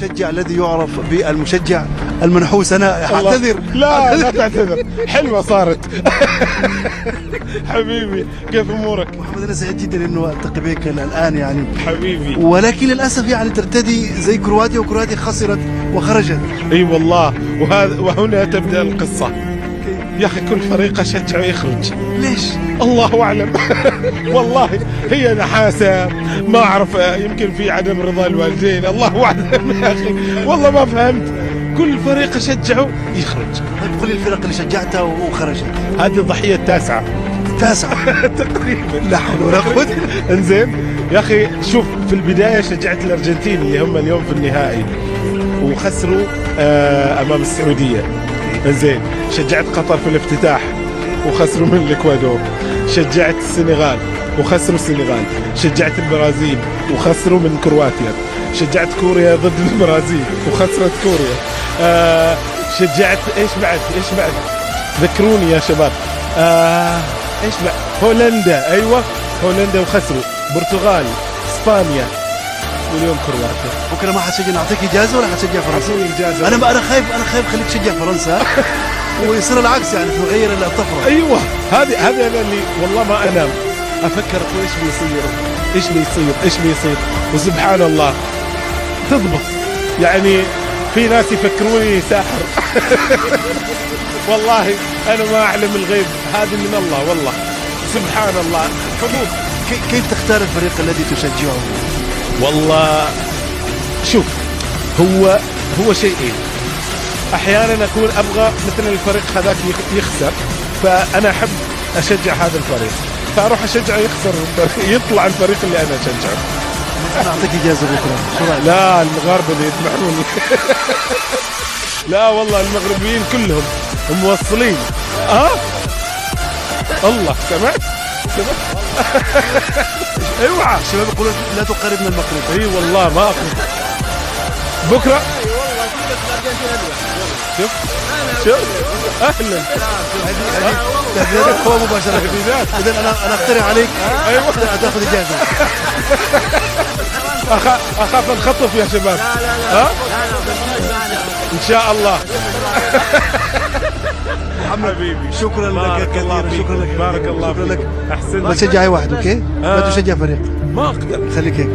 المشجع الذي يعرف بالمشجع المنحوس. أنا أعتذر. لا تعتذر، حلوة صارت. حبيبي كيف أمورك؟ محمد أنا سعيد جدا إنه ألتقي بك الآن يعني حبيبي. ولكن للأسف يعني ترتدي زي كرواتيا، وكرواتيا خسرت وخرجت. اي والله، وهنا تبدأ القصة. يا أخي كل فريق أشجعه يخرج. ليش؟ الله أعلم. والله هي نحاسة، ما أعرف، يمكن في عدم رضا الوالدين، الله أعلم. يا أخي والله ما فهمت، كل فريق أشجعه يخرج. طيب قل لي الفرق اللي شجعتها وخرجت. هذه الضحية التاسعة. تقريبا. لا حول ولا قوة. انزين يا أخي شوف، في البداية شجعت الأرجنتين اللي هم اليوم في النهائي وخسروا أمام السعودية. انزين شجعت قطر في الافتتاح وخسروا من الإكوادور. شجعت السنغال وخسروا السنغال. شجعت البرازيل وخسروا من كرواتيا. شجعت كوريا ضد البرازيل وخسرت كوريا. شجعت ايش بعد ذكروني يا شباب. ايش بعد؟ هولندا، ايوه هولندا وخسروا. برتغال، اسبانيا، واليوم كرواتيا. بكره ما حتشجع، نعطيك اجازه ولا حتشجع فرنسا؟ اعطوني اجازه. انا خايف خليك تشجع فرنسا ويصير العكس، يعني تغير الطفره. ايوه هذه انا اللي والله ما انام افكر ايش بيصير وسبحان الله تضبط. يعني في ناس يفكروني ساحر. والله انا ما اعلم الغيب، هذه من الله والله، سبحان الله حظوظ. كيف تختار الفريق الذي تشجعه؟ والله شوف، هو شيئين. احيانا اكون ابغى مثلا الفريق هذاك يخسر، فانا احب اشجع هذا الفريق، فاروح اشجعه يخسر، يطلع الفريق اللي انا اشجعه. انا اعطيك اجازه بكره، شو رايك؟ لا المغاربه اللي يسمعوني. لا والله المغربيين كلهم موصلين. الله سمعت. اوعى الشباب يقولون لا تقاربنا المغرب. اي والله ما اقرب بكره. شوف اهلا. هذه هو مباشره. اذا انا اقترح عليك ايوه تاخذ اجازه. اخاف نخطف يا شباب. ان شاء الله. محمد حبيبي شكرا لك كثيرا. شكرا لك، بارك الله شكرا فيك. لك. احسنت. ما تشجع اي واحد، اوكي؟ ما تشجع فريق، ما اقدر. خليك هيك.